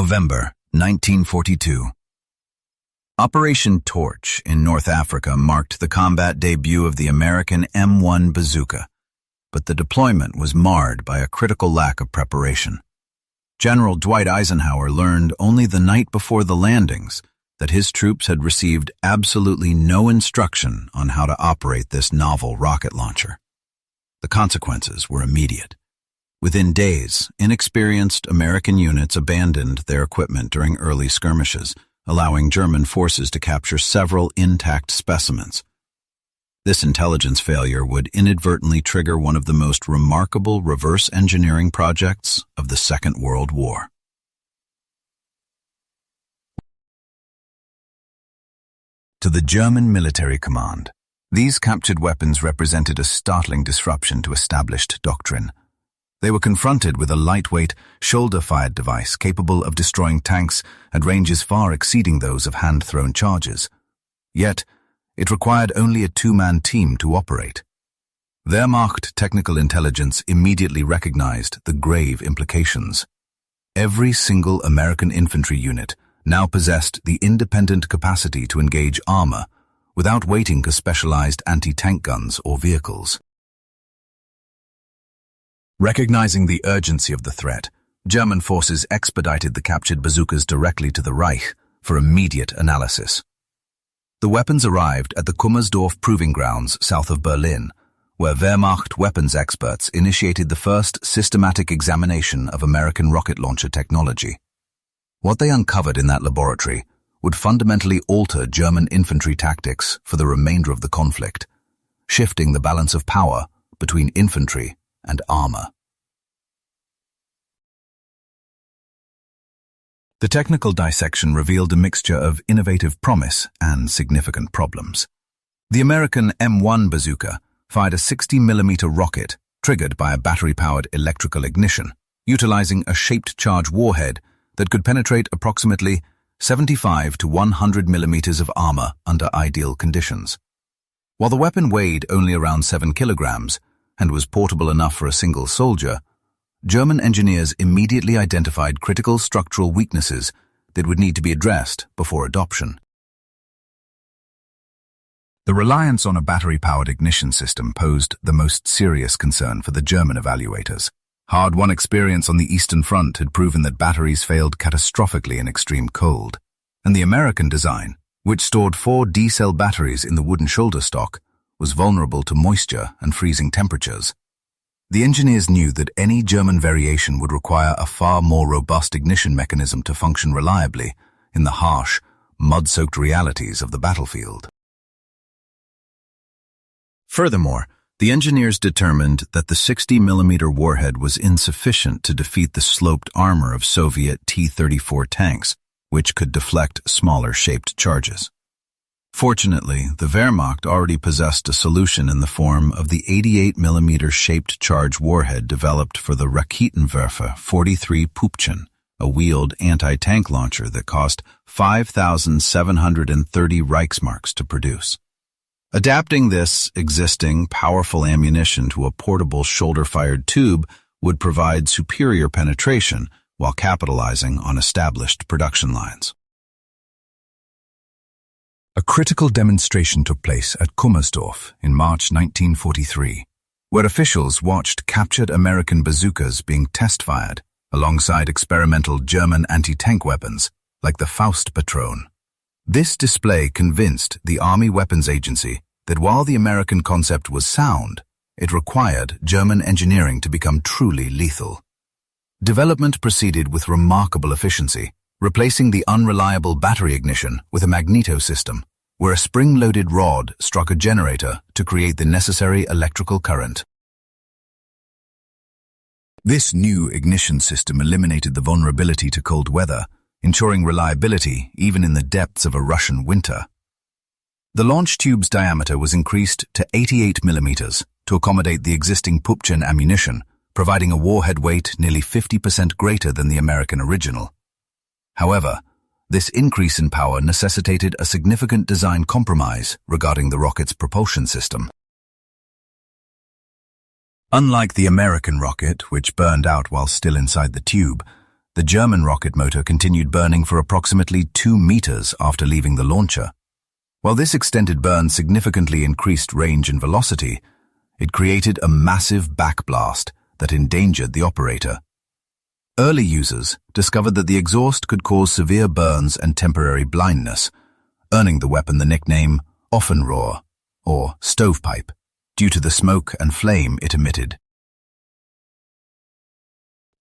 November 1942. Operation Torch in North Africa marked the combat debut of the American M1 Bazooka, but the deployment was marred by a critical lack of preparation. General Dwight Eisenhower learned only the night before the landings that his troops had received absolutely no instruction on how to operate this novel rocket launcher. The consequences were immediate. Within days, inexperienced American units abandoned their equipment during early skirmishes, allowing German forces to capture several intact specimens. This intelligence failure would inadvertently trigger one of the most remarkable reverse engineering projects of the Second World War. To the German military command, these captured weapons represented a startling disruption to established doctrine. They were confronted with a lightweight, shoulder-fired device capable of destroying tanks at ranges far exceeding those of hand-thrown charges. Yet, it required only a two-man team to operate. Wehrmacht technical intelligence immediately recognized the grave implications. Every single American infantry unit now possessed the independent capacity to engage armor without waiting for specialized anti-tank guns or vehicles. Recognizing the urgency of the threat, German forces expedited the captured bazookas directly to the Reich for immediate analysis. The weapons arrived at the Kummersdorf proving grounds south of Berlin, where Wehrmacht weapons experts initiated the first systematic examination of American rocket launcher technology. What they uncovered in that laboratory would fundamentally alter German infantry tactics for the remainder of the conflict, shifting the balance of power between infantry and armor. The technical dissection revealed a mixture of innovative promise and significant problems. The American M1 Bazooka fired a 60mm rocket triggered by a battery-powered electrical ignition, utilizing a shaped charge warhead that could penetrate approximately 75 to 100 millimeters of armor under ideal conditions. While the weapon weighed only around 7 kilograms, and was portable enough for a single soldier, German engineers immediately identified critical structural weaknesses that would need to be addressed before adoption. The reliance on a battery-powered ignition system posed the most serious concern for the German evaluators. Hard-won experience on the Eastern Front had proven that batteries failed catastrophically in extreme cold, and the American design, which stored 4 D-cell batteries in the wooden shoulder stock, was vulnerable to moisture and freezing temperatures. The engineers knew that any German variation would require a far more robust ignition mechanism to function reliably in the harsh, mud-soaked realities of the battlefield. Furthermore, the engineers determined that the 60mm warhead was insufficient to defeat the sloped armor of Soviet T-34 tanks, which could deflect smaller-shaped charges. Fortunately, the Wehrmacht already possessed a solution in the form of the 88mm shaped charge warhead developed for the Raketenwerfer 43 Pupchen, a wheeled anti-tank launcher that cost 5,730 Reichsmarks to produce. Adapting this existing powerful ammunition to a portable shoulder-fired tube would provide superior penetration while capitalizing on established production lines. A critical demonstration took place at Kummersdorf in March 1943, where officials watched captured American bazookas being test-fired alongside experimental German anti-tank weapons like the Faustpatron. This display convinced the Army Weapons Agency that while the American concept was sound, it required German engineering to become truly lethal. Development proceeded with remarkable efficiency, replacing the unreliable battery ignition with a magneto system, where a spring-loaded rod struck a generator to create the necessary electrical current. This new ignition system eliminated the vulnerability to cold weather, ensuring reliability even in the depths of a Russian winter. The launch tube's diameter was increased to 88 millimeters to accommodate the existing Pupchen ammunition, providing a warhead weight nearly 50% greater than the American original. However, this increase in power necessitated a significant design compromise regarding the rocket's propulsion system. Unlike the American rocket, which burned out while still inside the tube, The German rocket motor continued burning for approximately 2 meters after leaving the launcher. While this extended burn significantly increased range and velocity, it created a massive backblast that endangered the operator. Early users discovered that the exhaust could cause severe burns and temporary blindness, earning the weapon the nickname Offenrohr, or stovepipe, due to the smoke and flame it emitted.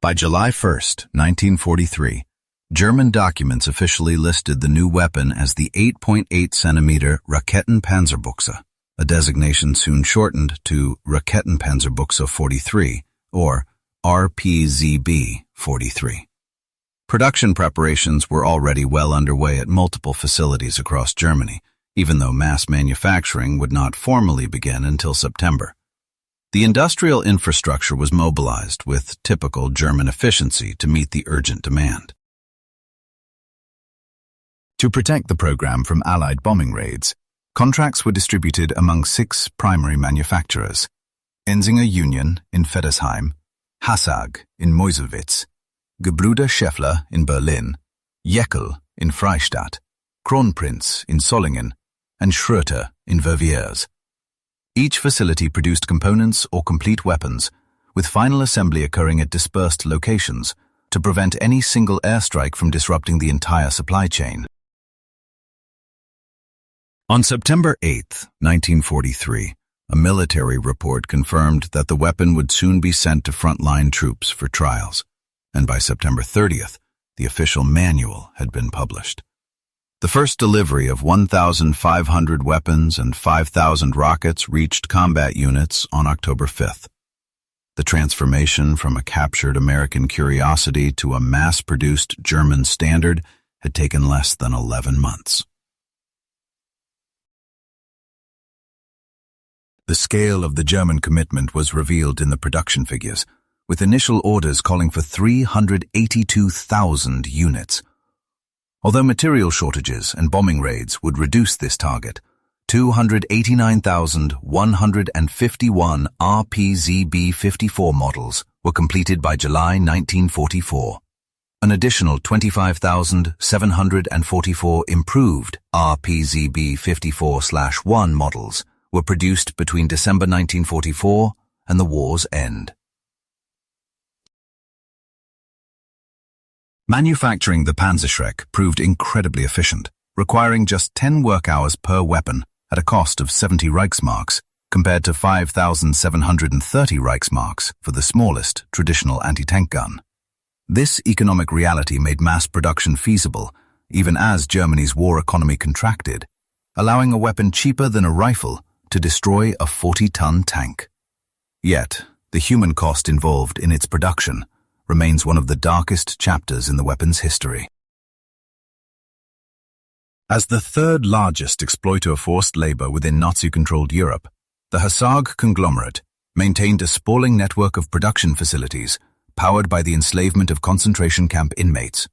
By July 1, 1943, German documents officially listed the new weapon as the 8.8-centimeter Raketenpanzerbüchse, a designation soon shortened to Raketenpanzerbüchse 43, or RPzB 43. Production preparations were already well underway at multiple facilities across Germany, even though mass manufacturing would not formally begin until September. The industrial infrastructure was mobilized with typical German efficiency to meet the urgent demand. To protect the program from Allied bombing raids, contracts were distributed among 6 primary manufacturers: Ensinger Union in Feldesheim, Hassag in Meuselwitz, Gebrüder Scheffler in Berlin, Jeckel in Freistadt, Kronprinz in Solingen, and Schröter in Verviers. Each facility produced components or complete weapons, with final assembly occurring at dispersed locations to prevent any single airstrike from disrupting the entire supply chain. On September 8, 1943, a military report confirmed that the weapon would soon be sent to frontline troops for trials, and by September 30th, the official manual had been published. The first delivery of 1,500 weapons and 5,000 rockets reached combat units on October 5th. The transformation from a captured American curiosity to a mass-produced German standard had taken less than 11 months. The scale of the German commitment was revealed in the production figures, with initial orders calling for 382,000 units. Although material shortages and bombing raids would reduce this target, 289,151 RPzB 54 models were completed by July 1944. An additional 25,744 improved RPzB 54/1 models were produced between December 1944 and the war's end. Manufacturing the Panzerschreck proved incredibly efficient, requiring just 10 work hours per weapon at a cost of 70 Reichsmarks, compared to 5,730 Reichsmarks for the smallest traditional anti-tank gun. This economic reality made mass production feasible, even as Germany's war economy contracted, allowing a weapon cheaper than a rifle to destroy a 40-ton tank. Yet, the human cost involved in its production remains one of the darkest chapters in the weapon's history. As the third largest exploiter of forced labor within Nazi-controlled Europe, the Hassag conglomerate maintained a sprawling network of production facilities powered by the enslavement of concentration camp inmates.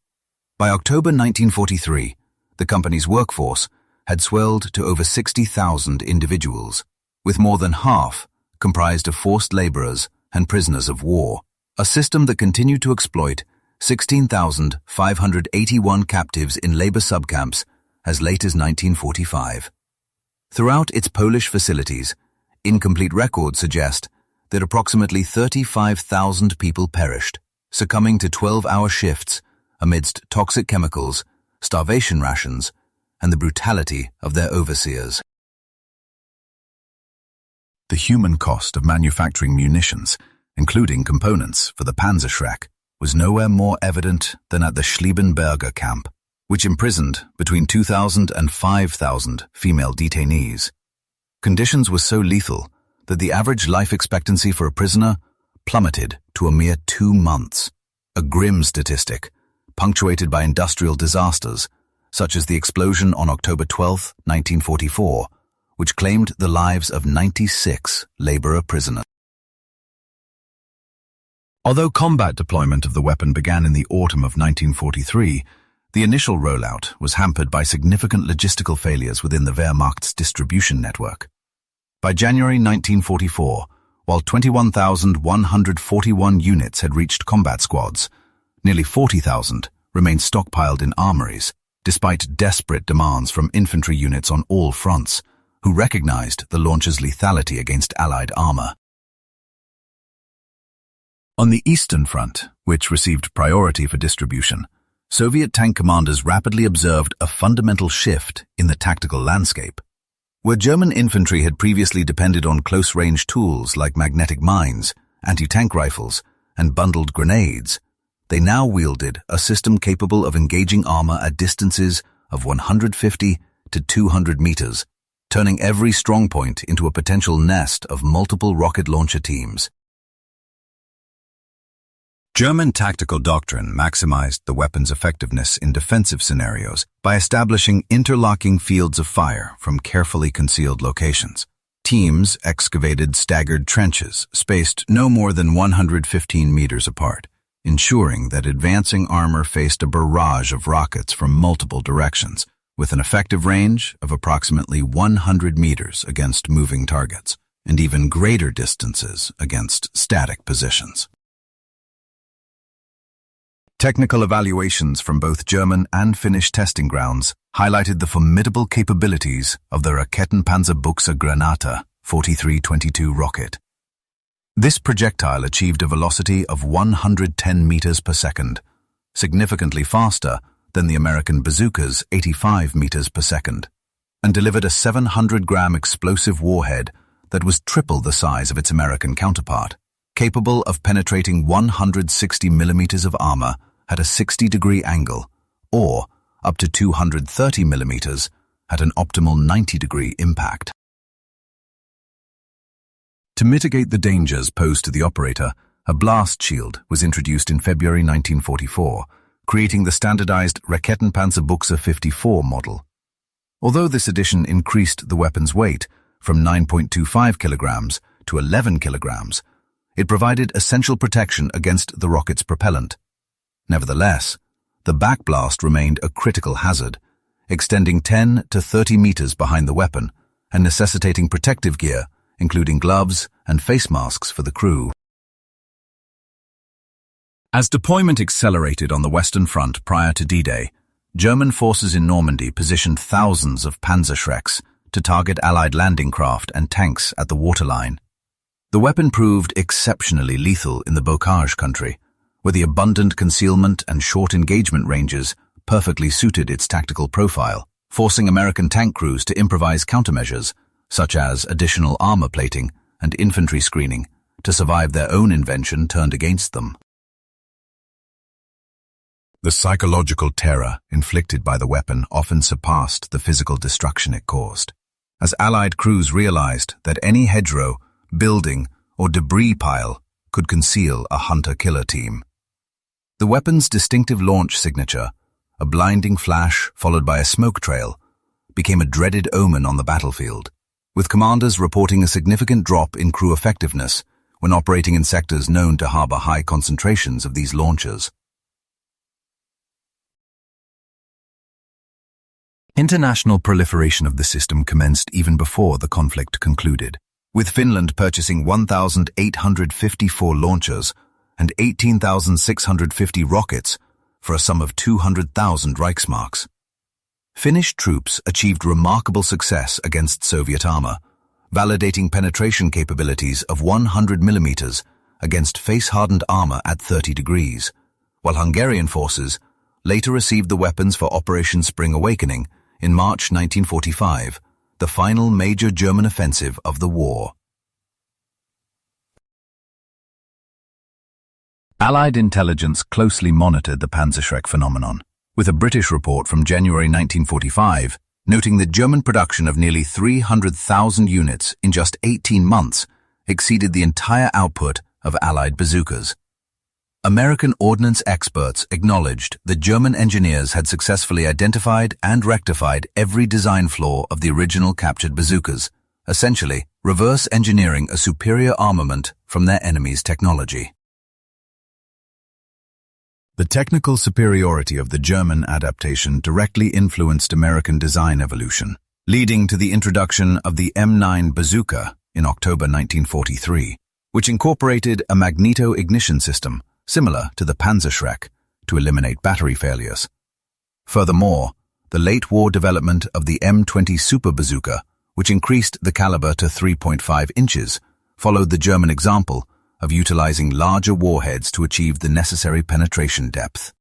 By October 1943, the company's workforce had swelled to over 60,000 individuals, with more than half comprised of forced laborers and prisoners of war, a system that continued to exploit 16,581 captives in labor subcamps as late as 1945. Throughout its Polish facilities, incomplete records suggest that approximately 35,000 people perished, succumbing to 12-hour shifts amidst toxic chemicals, starvation rations, and the brutality of their overseers. The human cost of manufacturing munitions, including components for the Panzerschreck, was nowhere more evident than at the Schliebenberger camp, which imprisoned between 2,000 and 5,000 female detainees. Conditions were so lethal that the average life expectancy for a prisoner plummeted to a mere 2 months, a grim statistic punctuated by industrial disasters such as the explosion on October 12, 1944, which claimed the lives of 96 laborer prisoners. Although combat deployment of the weapon began in the autumn of 1943, the initial rollout was hampered by significant logistical failures within the Wehrmacht's distribution network. By January 1944, while 21,141 units had reached combat squads, Nearly 40,000 remained stockpiled in armories, despite desperate demands from infantry units on all fronts, who recognized the launch's lethality against Allied armor. On the Eastern Front, which received priority for distribution, Soviet tank commanders rapidly observed a fundamental shift in the tactical landscape. Where German infantry had previously depended on close-range tools like magnetic mines, anti-tank rifles, and bundled grenades, they now wielded a system capable of engaging armor at distances of 150 to 200 meters, turning every strongpoint into a potential nest of multiple rocket launcher teams. German tactical doctrine maximized the weapon's effectiveness in defensive scenarios by establishing interlocking fields of fire from carefully concealed locations. Teams excavated staggered trenches spaced no more than 115 meters apart, ensuring that advancing armor faced a barrage of rockets from multiple directions, with an effective range of approximately 100 meters against moving targets, and even greater distances against static positions. Technical evaluations from both German and Finnish testing grounds highlighted the formidable capabilities of the Raketenpanzerbüchse Granate 4322 rocket. This projectile achieved a velocity of 110 meters per second, significantly faster than the American Bazooka's 85 meters per second, and delivered a 700-gram explosive warhead that was triple the size of its American counterpart, capable of penetrating 160 millimeters of armor at a 60-degree angle, or up to 230 millimeters at an optimal 90-degree impact. To mitigate the dangers posed to the operator, a blast shield was introduced in February 1944, creating the standardized Raketenpanzerbüchse 54 model. Although this addition increased the weapon's weight from 9.25 kilograms to 11 kilograms, it provided essential protection against the rocket's propellant. Nevertheless, the backblast remained a critical hazard, extending 10 to 30 meters behind the weapon and necessitating protective gear, including gloves and face masks for the crew. As deployment accelerated on the Western Front prior to D-Day, German forces in Normandy positioned thousands of Panzerschrecks to target Allied landing craft and tanks at the waterline. The weapon proved exceptionally lethal in the Bocage country, where the abundant concealment and short engagement ranges perfectly suited its tactical profile, forcing American tank crews to improvise countermeasures, such as additional armor plating and infantry screening, to survive their own invention turned against them. The psychological terror inflicted by the weapon often surpassed the physical destruction it caused, as Allied crews realized that any hedgerow, building, or debris pile could conceal a hunter-killer team. The weapon's distinctive launch signature, a blinding flash followed by a smoke trail, became a dreaded omen on the battlefield, with commanders reporting a significant drop in crew effectiveness when operating in sectors known to harbor high concentrations of these launchers. International proliferation of the system commenced even before the conflict concluded, with Finland purchasing 1,854 launchers and 18,650 rockets for a sum of 200,000 Reichsmarks. Finnish troops achieved remarkable success against Soviet armor, validating penetration capabilities of 100 millimeters against face-hardened armor at 30 degrees, while Hungarian forces later received the weapons for Operation Spring Awakening in March 1945, the final major German offensive of the war. Allied intelligence closely monitored the Panzerschreck phenomenon, with a British report from January 1945 noting that German production of nearly 300,000 units in just 18 months exceeded the entire output of Allied bazookas. American ordnance experts acknowledged that German engineers had successfully identified and rectified every design flaw of the original captured bazookas, essentially reverse engineering a superior armament from their enemy's technology. The technical superiority of the German adaptation directly influenced American design evolution, leading to the introduction of the M1 Bazooka in October 1943, which incorporated a magneto ignition system similar to the Panzerschreck to eliminate battery failures. Furthermore, the late-war development of the M20 Super Bazooka, which increased the caliber to 3.5 inches, followed the German example of utilizing larger warheads to achieve the necessary penetration depth.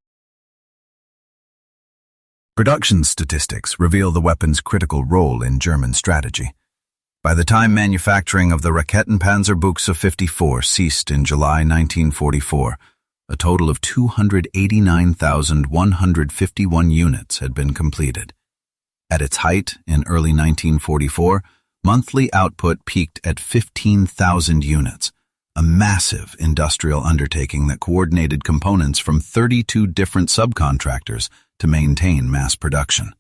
Production statistics reveal the weapon's critical role in German strategy. By the time manufacturing of the Raketenpanzerbüchse 54 ceased in July 1944, a total of 289,151 units had been completed. At its height in early 1944, monthly output peaked at 15,000 units, a massive industrial undertaking that coordinated components from 32 different subcontractors to maintain mass production.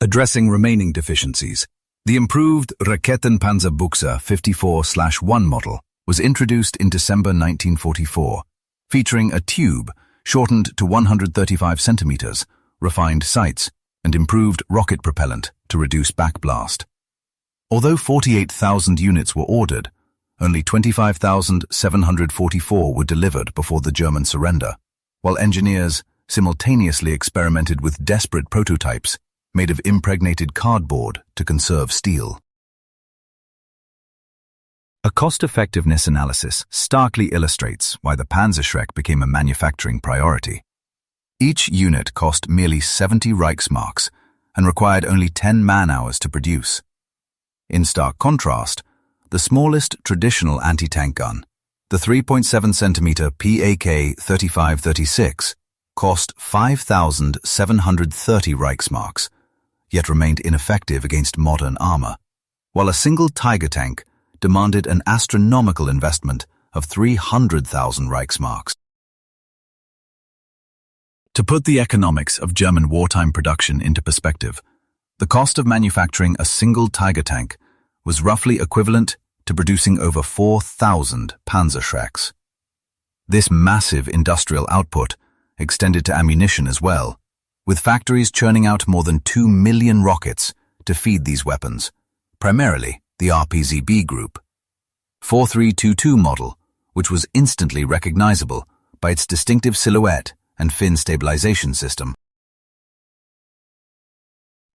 Addressing remaining deficiencies, the improved Raketenpanzerbüchse 54/1 model was introduced in December 1944, featuring a tube shortened to 135 centimeters, refined sights, and improved rocket propellant to reduce backblast. Although 48,000 units were ordered, only 25,744 were delivered before the German surrender, while engineers simultaneously experimented with desperate prototypes made of impregnated cardboard to conserve steel. A cost-effectiveness analysis starkly illustrates why the Panzerschreck became a manufacturing priority. Each unit cost merely 70 Reichsmarks and required only 10 man-hours to produce. In stark contrast, the smallest traditional anti-tank gun, the 3.7 centimeter PAK 3536, cost 5,730 Reichsmarks, yet remained ineffective against modern armor, while a single Tiger tank demanded an astronomical investment of 300,000 Reichsmarks. To put the economics of German wartime production into perspective, the cost of manufacturing a single Tiger tank was roughly equivalent to producing over 4,000 Panzerschrecks. This massive industrial output extended to ammunition as well, with factories churning out more than 2 million rockets to feed these weapons, primarily the RPzB group. 4322 model, which was instantly recognizable by its distinctive silhouette and fin stabilization system.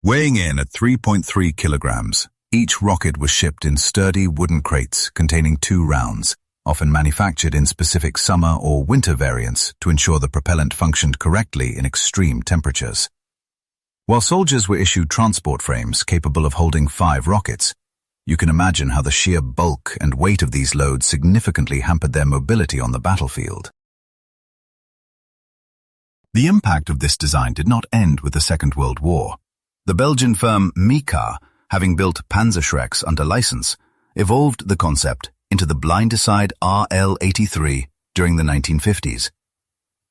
Weighing in at 3.3 kilograms, each rocket was shipped in sturdy wooden crates containing 2 rounds, often manufactured in specific summer or winter variants to ensure the propellant functioned correctly in extreme temperatures. While soldiers were issued transport frames capable of holding 5 rockets, you can imagine how the sheer bulk and weight of these loads significantly hampered their mobility on the battlefield. The impact of this design did not end with the Second World War. The Belgian firm Mika, having built Panzerschrecks under license, evolved the concept into the blindecide RL-83 during the 1950s.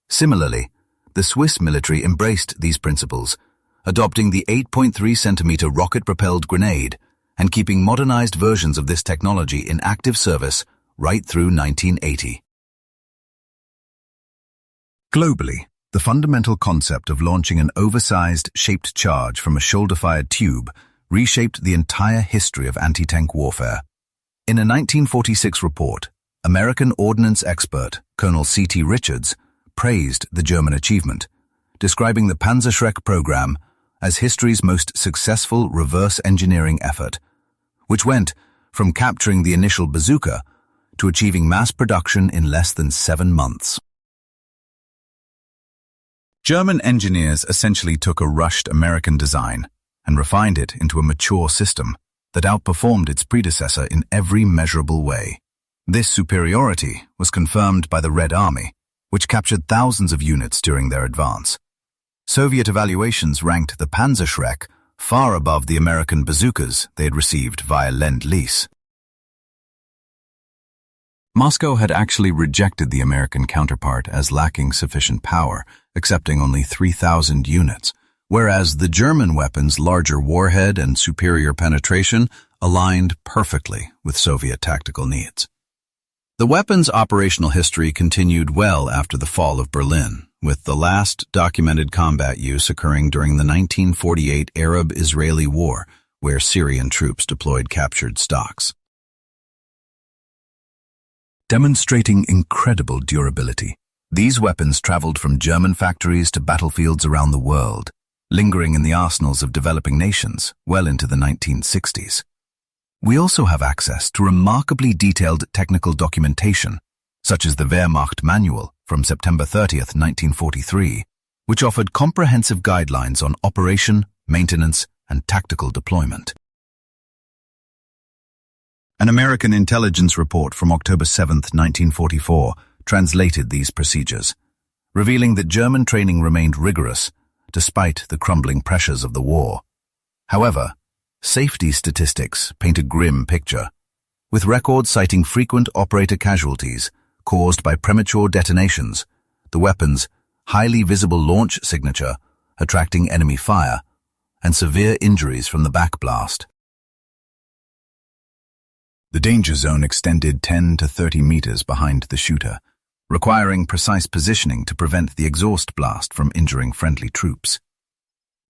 Similarly, the Swiss military embraced these principles, adopting the 8.3 centimeter rocket-propelled grenade and keeping modernized versions of this technology in active service right through 1980. Globally, the fundamental concept of launching an oversized, shaped charge from a shoulder-fired tube reshaped the entire history of anti-tank warfare. In a 1946 report, American ordnance expert Colonel C.T. Richards praised the German achievement, describing the Panzerschreck program as history's most successful reverse engineering effort, which went from capturing the initial bazooka to achieving mass production in less than 7 months. German engineers essentially took a rushed American design and refined it into a mature system that outperformed its predecessor in every measurable way. This superiority was confirmed by the Red Army, which captured thousands of units during their advance. Soviet evaluations ranked the Panzerschreck far above the American bazookas they had received via Lend-Lease. Moscow had actually rejected the American counterpart as lacking sufficient power, accepting only 3,000 units, whereas the German weapon's larger warhead and superior penetration aligned perfectly with Soviet tactical needs. The weapon's operational history continued well after the fall of Berlin, with the last documented combat use occurring during the 1948 Arab-Israeli War, where Syrian troops deployed captured stocks. demonstrating incredible durability. These weapons traveled from German factories to battlefields around the world, lingering in the arsenals of developing nations well into the 1960s. We also have access to remarkably detailed technical documentation, such as the Wehrmacht manual from September 30th, 1943, which offered comprehensive guidelines on operation, maintenance, and tactical deployment. An American intelligence report from October 7, 1944, translated these procedures, revealing that German training remained rigorous despite the crumbling pressures of the war. However, safety statistics paint a grim picture, with records citing frequent operator casualties caused by premature detonations, the weapon's highly visible launch signature attracting enemy fire, and severe injuries from the backblast. The danger zone extended 10 to 30 meters behind the shooter, requiring precise positioning to prevent the exhaust blast from injuring friendly troops.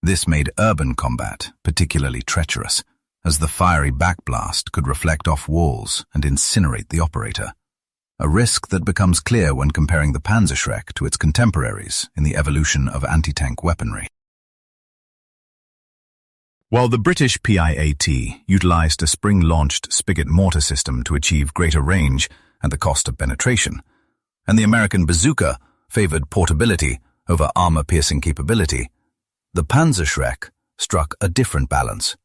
This made urban combat particularly treacherous, as the fiery backblast could reflect off walls and incinerate the operator, a risk that becomes clear when comparing the Panzerschreck to its contemporaries in the evolution of anti-tank weaponry. While the British PIAT utilized a spring-launched spigot mortar system to achieve greater range and the cost of penetration, and the American Bazooka favored portability over armor-piercing capability, the Panzerschreck struck a different balance.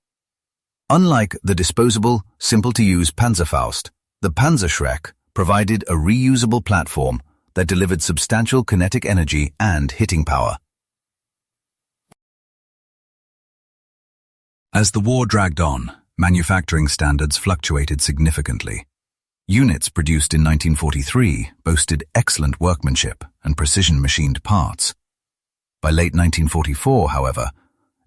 Unlike the disposable, simple-to-use Panzerfaust, the Panzerschreck provided a reusable platform that delivered substantial kinetic energy and hitting power. As the war dragged on, manufacturing standards fluctuated significantly. Units produced in 1943 boasted excellent workmanship and precision-machined parts. By late 1944, however,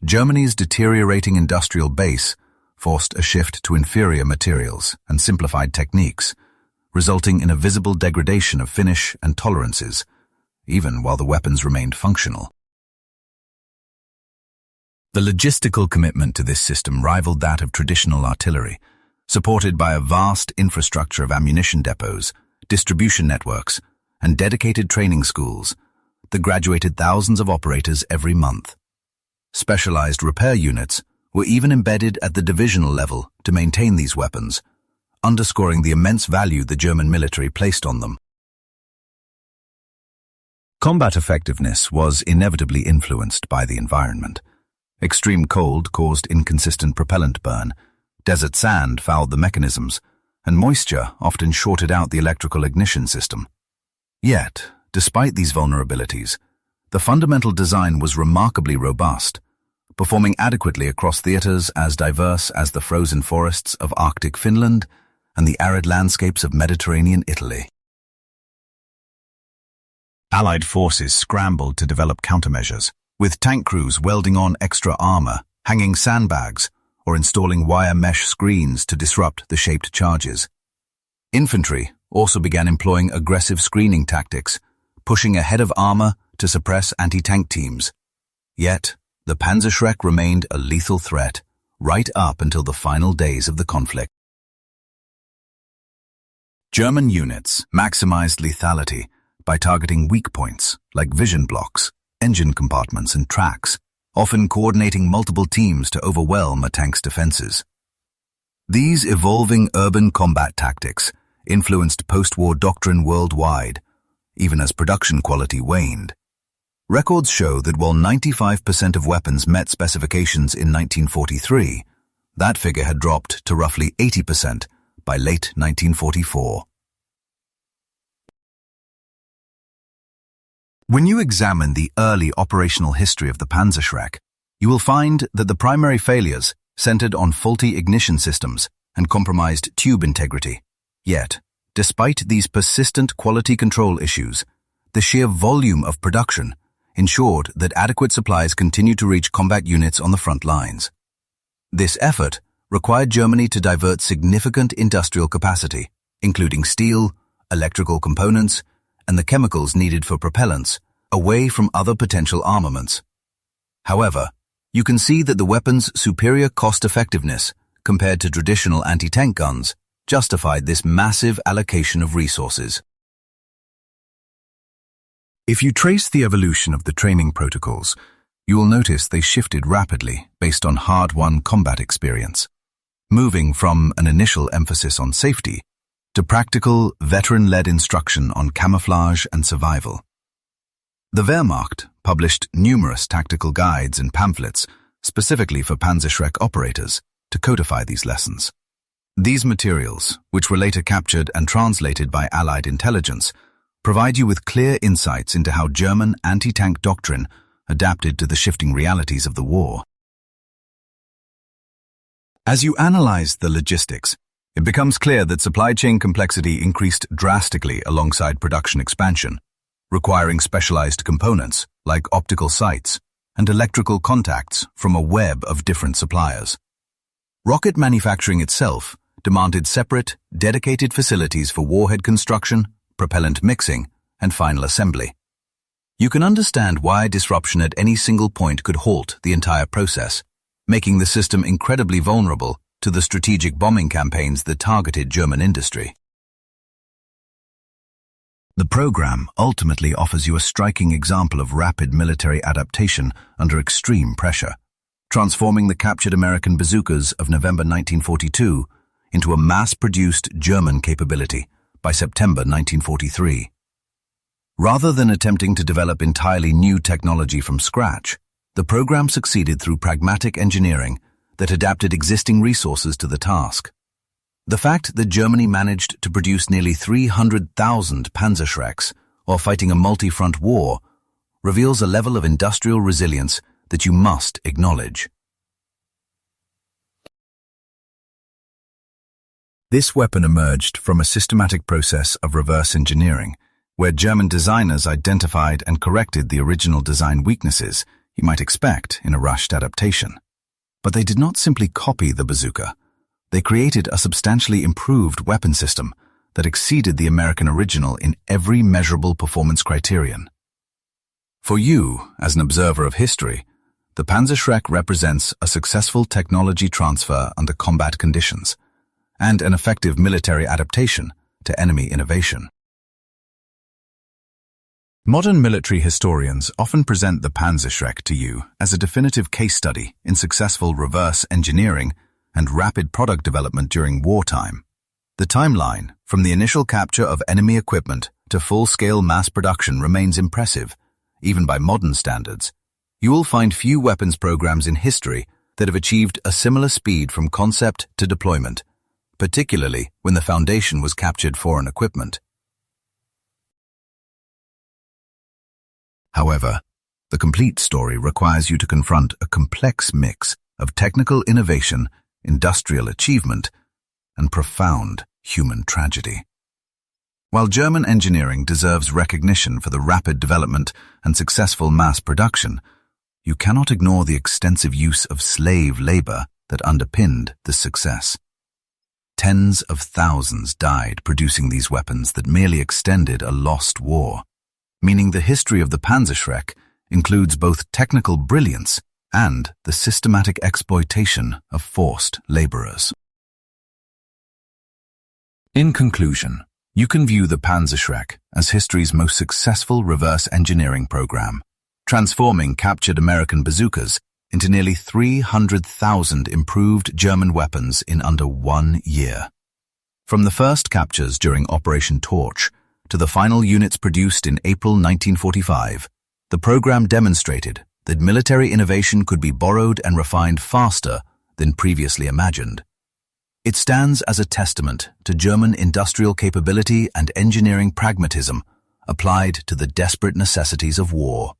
Germany's deteriorating industrial base forced a shift to inferior materials and simplified techniques, resulting in a visible degradation of finish and tolerances, even while the weapons remained functional. The logistical commitment to this system rivaled that of traditional artillery, supported by a vast infrastructure of ammunition depots, distribution networks, and dedicated training schools that graduated thousands of operators every month. Specialized repair units were even embedded at the divisional level to maintain these weapons, underscoring the immense value the German military placed on them. Combat effectiveness was inevitably influenced by the environment. Extreme cold caused inconsistent propellant burn, desert sand fouled the mechanisms, and moisture often shorted out the electrical ignition system. Yet, despite these vulnerabilities, the fundamental design was remarkably robust, performing adequately across theaters as diverse as the frozen forests of Arctic Finland and the arid landscapes of Mediterranean Italy. Allied forces scrambled to develop countermeasures, with tank crews welding on extra armor, hanging sandbags, or installing wire mesh screens to disrupt the shaped charges. Infantry also began employing aggressive screening tactics, pushing ahead of armor to suppress anti-tank teams. Yet, the Panzerschreck remained a lethal threat right up until the final days of the conflict. German units maximized lethality by targeting weak points like vision blocks, engine compartments, and tracks, often coordinating multiple teams to overwhelm a tank's defenses. These evolving urban combat tactics influenced post-war doctrine worldwide, even as production quality waned. Records show that while 95% of weapons met specifications in 1943, that figure had dropped to roughly 80% by late 1944. When you examine the early operational history of the Panzerschreck, you will find that the primary failures centered on faulty ignition systems and compromised tube integrity. Yet, despite these persistent quality control issues, the sheer volume of production ensured that adequate supplies continued to reach combat units on the front lines. This effort required Germany to divert significant industrial capacity, including steel, electrical components, and the chemicals needed for propellants, away from other potential armaments. However, you can see that the weapon's superior cost-effectiveness compared to traditional anti-tank guns justified this massive allocation of resources. If you trace the evolution of the training protocols, you will notice they shifted rapidly based on hard-won combat experience, moving from an initial emphasis on safety to practical, veteran-led instruction on camouflage and survival. The Wehrmacht published numerous tactical guides and pamphlets specifically for Panzerschreck operators to codify these lessons. These materials, which were later captured and translated by Allied intelligence, provide you with clear insights into how German anti-tank doctrine adapted to the shifting realities of the war. As you analyze the logistics, it becomes clear that supply chain complexity increased drastically alongside production expansion, requiring specialized components like optical sights and electrical contacts from a web of different suppliers. Rocket manufacturing itself demanded separate, dedicated facilities for warhead construction, propellant mixing, and final assembly. You can understand why disruption at any single point could halt the entire process, making the system incredibly vulnerable to the strategic bombing campaigns that targeted German industry. The program ultimately offers you a striking example of rapid military adaptation under extreme pressure, transforming the captured American bazookas of November 1942 into a mass-produced German capability by September 1943. Rather than attempting to develop entirely new technology from scratch, the program succeeded through pragmatic engineering that adapted existing resources to the task. The fact that Germany managed to produce nearly 300,000 Panzerschrecks while fighting a multi-front war reveals a level of industrial resilience that you must acknowledge. This weapon emerged from a systematic process of reverse engineering, where German designers identified and corrected the original design weaknesses you might expect in a rushed adaptation. But they did not simply copy the bazooka. They created a substantially improved weapon system that exceeded the American original in every measurable performance criterion. For you, as an observer of history, the Panzerschreck represents a successful technology transfer under combat conditions and an effective military adaptation to enemy innovation. Modern military historians often present the Panzerschreck to you as a definitive case study in successful reverse engineering and rapid product development during wartime. The timeline, from the initial capture of enemy equipment to full-scale mass production, remains impressive, even by modern standards. You will find few weapons programs in history that have achieved a similar speed from concept to deployment, particularly when the foundation was captured foreign equipment. However, the complete story requires you to confront a complex mix of technical innovation, industrial achievement, and profound human tragedy. While German engineering deserves recognition for the rapid development and successful mass production, you cannot ignore the extensive use of slave labor that underpinned this success. Tens of thousands died producing these weapons that merely extended a lost war, meaning the history of the Panzerschreck includes both technical brilliance and the systematic exploitation of forced laborers. In conclusion, you can view the Panzerschreck as history's most successful reverse engineering program, transforming captured American bazookas into nearly 300,000 improved German weapons in under 1 year. From the first captures during Operation Torch to the final units produced in April 1945, the program demonstrated that military innovation could be borrowed and refined faster than previously imagined. It stands as a testament to German industrial capability and engineering pragmatism applied to the desperate necessities of war.